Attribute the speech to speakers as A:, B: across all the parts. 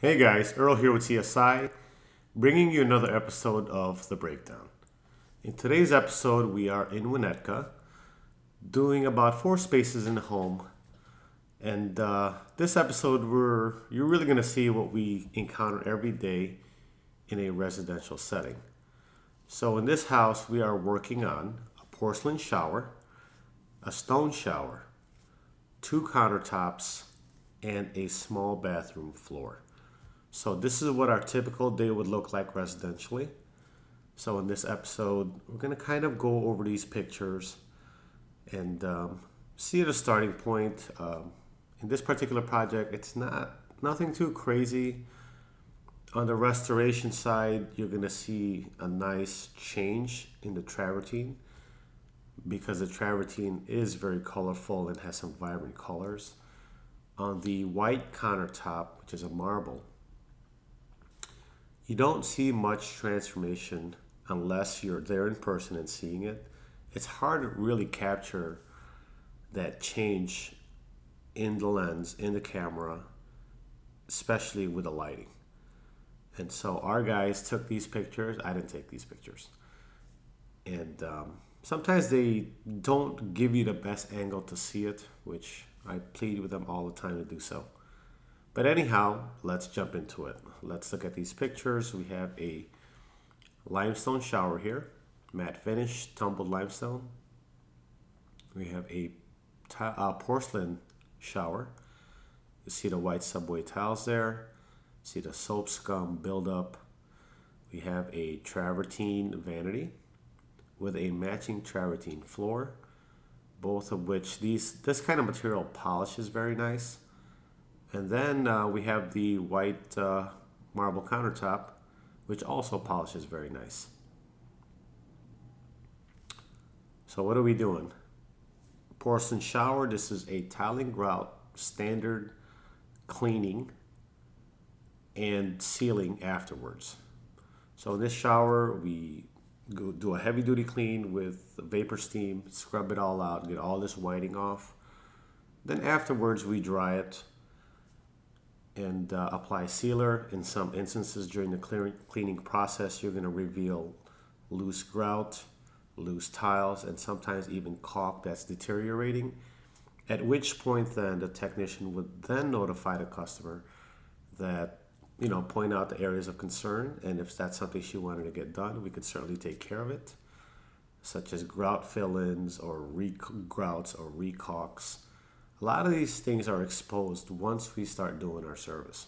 A: Hey guys, Earl here with CSI, bringing you another episode of The Breakdown. In today's episode, we are in Winnetka, doing about 4 spaces in the home. And this episode, you're really going to see what we encounter every day in a residential setting. So in this house, we are working on a porcelain shower, a stone shower, 2 countertops, and a small bathroom floor. So this is what our typical day would look like residentially. So in this episode, we're going to kind of go over these pictures and see the starting point. In this particular project, it's nothing too crazy. On the restoration side, you're going to see a nice change in the travertine because the travertine is very colorful and has some vibrant colors. On the white countertop, which is a marble, you don't see much transformation unless you're there in person and seeing it. It's hard to really capture that change in the lens, in the camera, especially with the lighting. And so our guys took these pictures. I didn't take these pictures. And sometimes they don't give you the best angle to see it, which I plead with them all the time to do so. But anyhow, let's jump into it. Let's look at these pictures. We have a limestone shower here, matte finish, tumbled limestone. We have a porcelain shower. You see the white subway tiles there. See the soap scum buildup. We have a travertine vanity with a matching travertine floor, both of which this kind of material polishes very nice. And then we have the white marble countertop, which also polishes very nice. So what are we doing? Porcelain shower. This is a tiling grout, standard cleaning and sealing afterwards. So in this shower, we do a heavy duty clean with vapor steam, scrub it all out, get all this whiting off. Then afterwards, we dry it and apply sealer. In some instances during the cleaning process, you're going to reveal loose grout, loose tiles, and sometimes even caulk that's deteriorating, at which point then the technician would then notify the customer that, point out the areas of concern, and if that's something she wanted to get done, we could certainly take care of it, such as grout fill-ins or grouts or recaulks. A lot of these things are exposed once we start doing our service.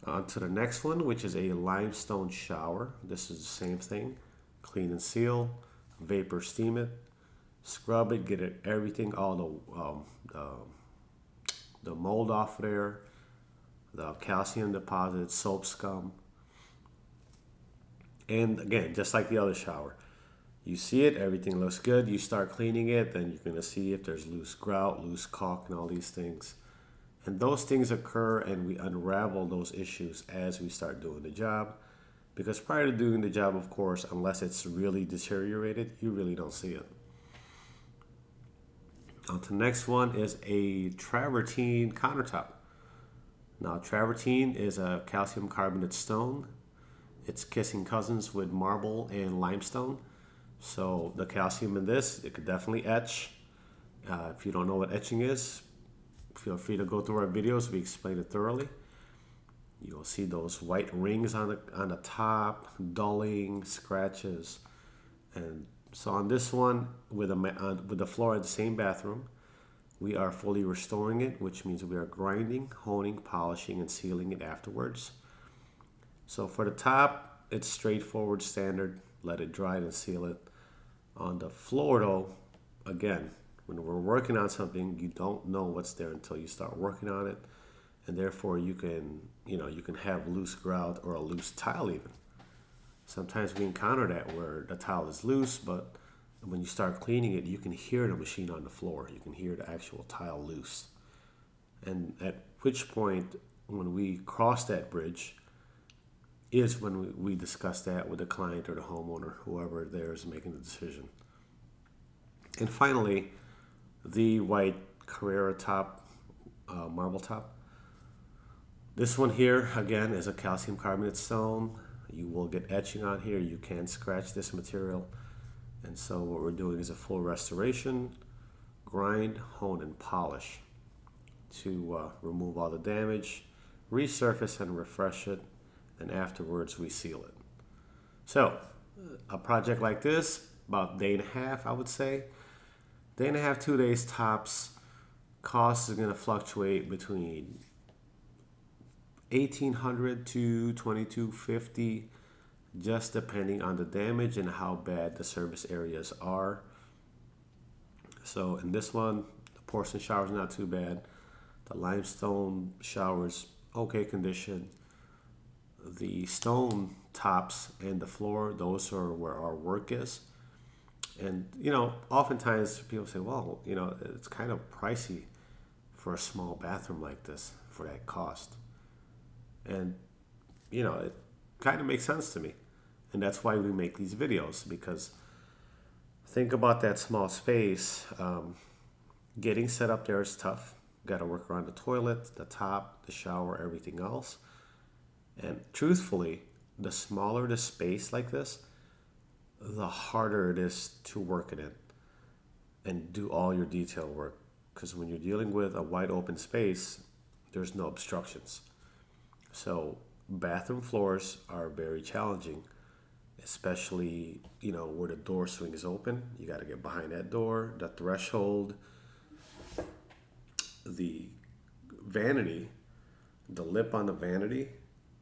A: On to the next one, which is a limestone shower. This is the same thing. Clean and seal, vapor steam it, scrub it, get everything, all the mold off there, the calcium deposits, soap scum. And again, just like the other shower, you see it, everything looks good, you start cleaning it, then you're going to see if there's loose grout, loose caulk, and all these things. And those things occur, and we unravel those issues as we start doing the job. Because prior to doing the job, of course, unless it's really deteriorated, you really don't see it. On to the next one is a travertine countertop. Now, travertine is a calcium carbonate stone. It's kissing cousins with marble and limestone. So the calcium in this, it could definitely etch. If you don't know what etching is, feel free to go through our videos. We explain it thoroughly. You'll see those white rings on the top, dulling, scratches. And so on this one, with the floor at the same bathroom, we are fully restoring it, which means we are grinding, honing, polishing, and sealing it afterwards. So for the top, it's straightforward, standard. Let it dry and seal it. On the floor though, again, when we're working on something, you don't know what's there until you start working on it. And therefore you can have loose grout or a loose tile even. Sometimes we encounter that where the tile is loose, but when you start cleaning it, you can hear the machine on the floor. You can hear the actual tile loose. And at which point, when we cross that bridge, is when we discuss that with the client or the homeowner, whoever there is making the decision. And finally, the white Carrera top, marble top. This one here, again, is a calcium carbonate stone. You will get etching on here. You can scratch this material. And so what we're doing is a full restoration, grind, hone, and polish to remove all the damage, resurface and refresh it, and afterwards we seal it. So a project like this, about a day and a half, I would say. Day and a half, 2 days tops. Cost is going to fluctuate between $1,800 to $2,250, just depending on the damage and how bad the service areas are. So in this one, the porcelain shower is not too bad. The limestone shower's okay condition. The stone tops and the floor, those are where our work is. And, you know, oftentimes people say, well, you know, it's kind of pricey for a small bathroom like this for that cost. And, you know, it kind of makes sense to me. And that's why we make these videos, because think about that small space. Getting set up there is tough. Got to work around the toilet, the top, the shower, everything else. And truthfully, the smaller the space like this, the harder it is to work it in and do all your detail work. Because when you're dealing with a wide open space, there's no obstructions. So bathroom floors are very challenging, especially, you know, where the door swings open. You got to get behind that door, the threshold, the vanity, the lip on the vanity.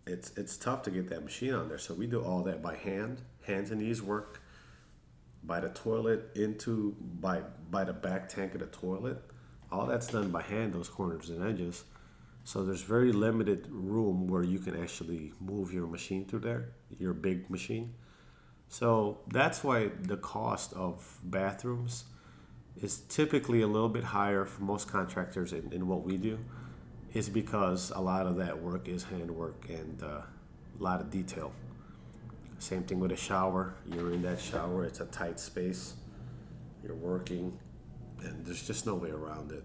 A: It's tough to get that machine on there. So we do all that by hand. Hands and knees work by the toilet by the back tank of the toilet. All that's done by hand, those corners and edges. So there's very limited room where you can actually move your machine through there, your big machine. So that's why the cost of bathrooms is typically a little bit higher for most contractors in what we do, is because a lot of that work is handwork and a lot of detail. Same thing with a shower. You're in that shower, it's a tight space. You're working, and there's just no way around it.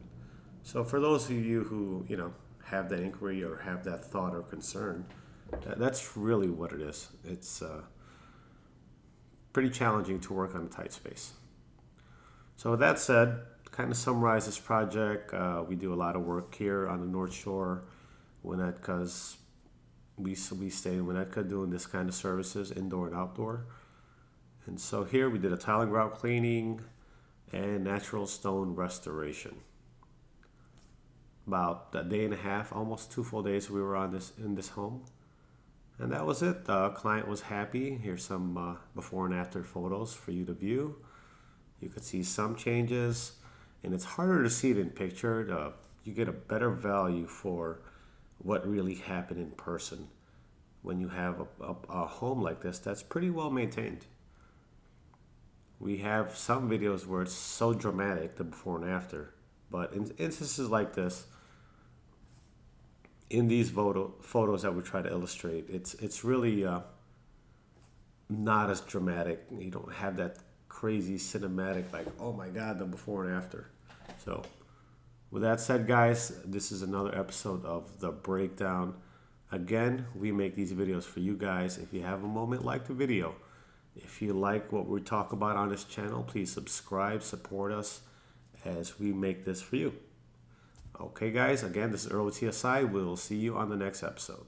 A: So for those of you who, you know, have that inquiry or have that thought or concern, that's really what it is. It's pretty challenging to work on a tight space. So with that said, kind of summarize this project. We do a lot of work here on the North Shore. Winnetka's, we stay in Winnetka doing this kind of services, indoor and outdoor. And so here we did a tile and grout cleaning and natural stone restoration. About a day and a half, almost 2 full days we were in this home. And that was it. The client was happy. Here's some before and after photos for you to view. You could see some changes, and it's harder to see it in picture. You get a better value for what really happened in person when you have a home like this that's pretty well maintained. We have some videos where it's so dramatic, the before and after, but in instances like this, in these photos that we try to illustrate, it's really not as dramatic. You don't have that crazy cinematic, like, oh my God, the before and after. So with that said, guys, this is another episode of The Breakdown. Again, we make these videos for you guys. If you have a moment, like the video. If you like what we talk about on this channel, please subscribe, support us as we make this for you. Okay, guys, again, this is Earl with CSI. We'll see you on the next episode.